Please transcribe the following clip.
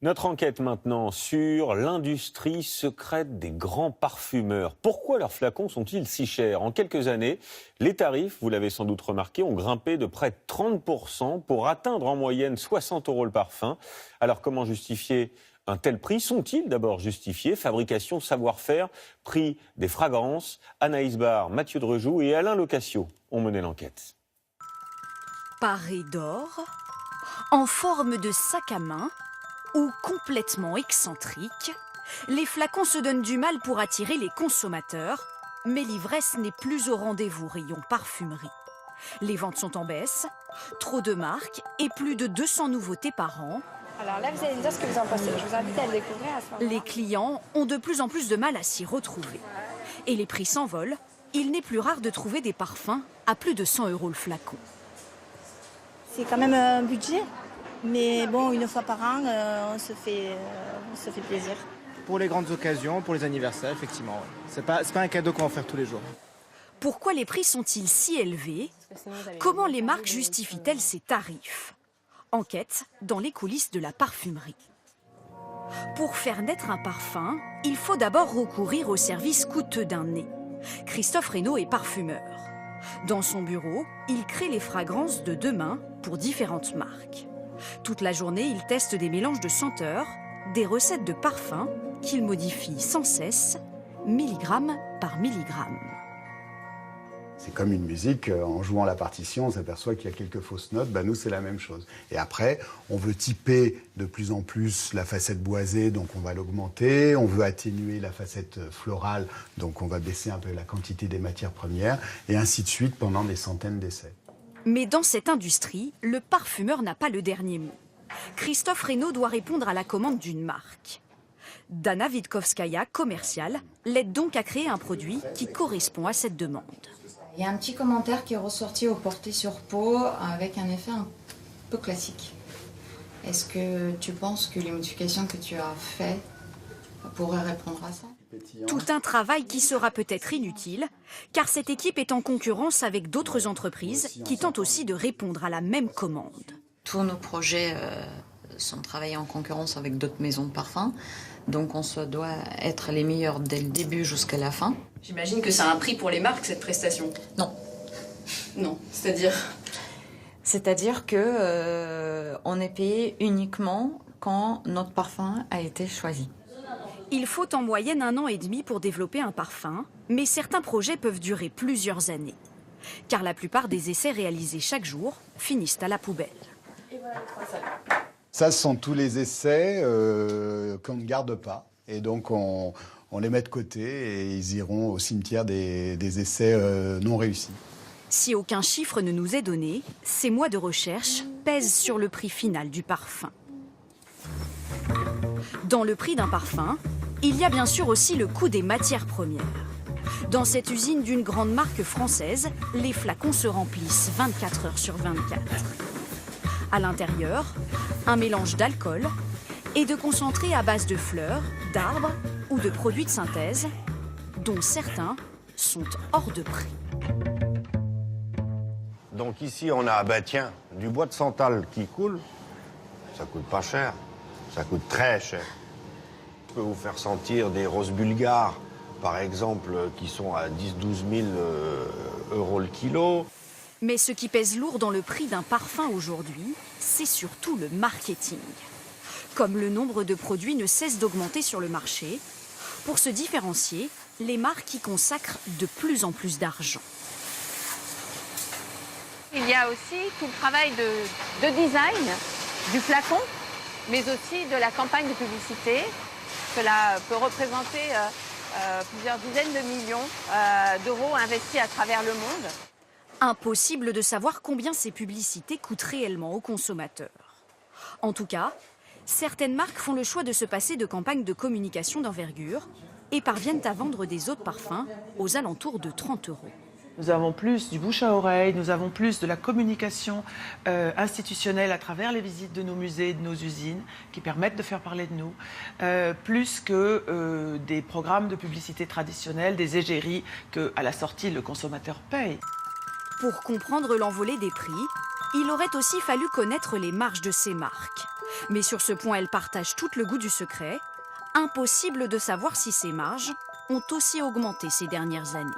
Notre enquête maintenant sur l'industrie secrète des grands parfumeurs. Pourquoi leurs flacons sont-ils si chers? En quelques années, les tarifs, vous l'avez sans doute remarqué, ont grimpé de près de 30% pour atteindre en moyenne 60 € le parfum. Alors comment justifier un tel prix? Sont-ils d'abord justifiés? Fabrication, savoir-faire, prix des fragrances. Anaïs Barre, Mathieu Drejoux et Alain Locassio ont mené l'enquête. Parés d'or, en forme de sac à main ou complètement excentriques, les flacons se donnent du mal pour attirer les consommateurs, mais l'ivresse n'est plus au rendez-vous rayon parfumerie. Les ventes sont en baisse, trop de marques et plus de 200 nouveautés par an. Alors là, vous allez me dire ce que vous en pensez. Je vous invite à le découvrir à ce moment-là. Les clients ont de plus en plus de mal à s'y retrouver. Et les prix s'envolent. Il n'est plus rare de trouver des parfums à plus de 100 € le flacon. C'est quand même un budget, mais bon, une fois par an, on se fait plaisir. Pour les grandes occasions, pour les anniversaires, effectivement. Ouais. C'est pas un cadeau qu'on va faire tous les jours. Pourquoi les prix sont-ils si élevés? Comment les marques justifient-elles ces tarifs? Enquête dans les coulisses de la parfumerie. Pour faire naître un parfum, il faut d'abord recourir au service coûteux d'un nez. Christophe Reynaud est parfumeur. Dans son bureau, il crée les fragrances de demain pour différentes marques. Toute la journée, il teste des mélanges de senteurs, des recettes de parfums qu'il modifie sans cesse, milligramme par milligramme. C'est comme une musique, en jouant la partition, on s'aperçoit qu'il y a quelques fausses notes, nous c'est la même chose. Et après, on veut typer de plus en plus la facette boisée, donc on va l'augmenter, on veut atténuer la facette florale, donc on va baisser un peu la quantité des matières premières, et ainsi de suite pendant des centaines d'essais. Mais dans cette industrie, le parfumeur n'a pas le dernier mot. Christophe Reynaud doit répondre à la commande d'une marque. Dana Witkowskaja, commerciale, l'aide donc à créer un produit qui correspond à cette demande. Il y a un petit commentaire qui est ressorti au porté sur peau avec un effet un peu classique. Est-ce que tu penses que les modifications que tu as faites pourraient répondre à ça? Tout un travail qui sera peut-être inutile, car cette équipe est en concurrence avec d'autres entreprises qui tentent aussi de répondre à la même commande. Tous nos projets sont travaillés en concurrence avec d'autres maisons de parfums, donc on se doit être les meilleurs dès le début jusqu'à la fin. J'imagine que ça a un prix pour les marques, cette prestation. Non. Non, c'est-à-dire? C'est-à-dire que on est payé uniquement quand notre parfum a été choisi. Il faut en moyenne 1 an et demi pour développer un parfum, mais certains projets peuvent durer plusieurs années. Car la plupart des essais réalisés chaque jour finissent à la poubelle. Ça, ce sont tous les essais qu'on ne garde pas. Et donc, on les met de côté et ils iront au cimetière des essais non réussis. Si aucun chiffre ne nous est donné, ces mois de recherche pèsent sur le prix final du parfum. Dans le prix d'un parfum, il y a bien sûr aussi le coût des matières premières. Dans cette usine d'une grande marque française, les flacons se remplissent 24 heures sur 24. À l'intérieur, un mélange d'alcool et de concentrés à base de fleurs, d'arbres ou de produits de synthèse, dont certains sont hors de prix. Donc ici, on a, du bois de santal qui coule. Ça coûte pas cher, ça coûte très cher. Je peux vous faire sentir des roses bulgares, par exemple, qui sont à 10-12 000 € le kilo. Mais ce qui pèse lourd dans le prix d'un parfum aujourd'hui, c'est surtout le marketing. Comme le nombre de produits ne cesse d'augmenter sur le marché, pour se différencier, les marques y consacrent de plus en plus d'argent. Il y a aussi tout le travail de design du flacon, mais aussi de la campagne de publicité. Cela peut représenter plusieurs dizaines de millions d'euros investis à travers le monde. Impossible de savoir combien ces publicités coûtent réellement aux consommateurs. En tout cas, certaines marques font le choix de se passer de campagnes de communication d'envergure et parviennent à vendre des autres parfums aux alentours de 30 €. Nous avons plus du bouche à oreille, nous avons plus de la communication institutionnelle à travers les visites de nos musées, de nos usines, qui permettent de faire parler de nous, plus que des programmes de publicité traditionnels, des égéries qu'à la sortie le consommateur paye. Pour comprendre l'envolée des prix, il aurait aussi fallu connaître les marges de ces marques. Mais sur ce point, elle partage tout le goût du secret. Impossible de savoir si ses marges ont aussi augmenté ces dernières années.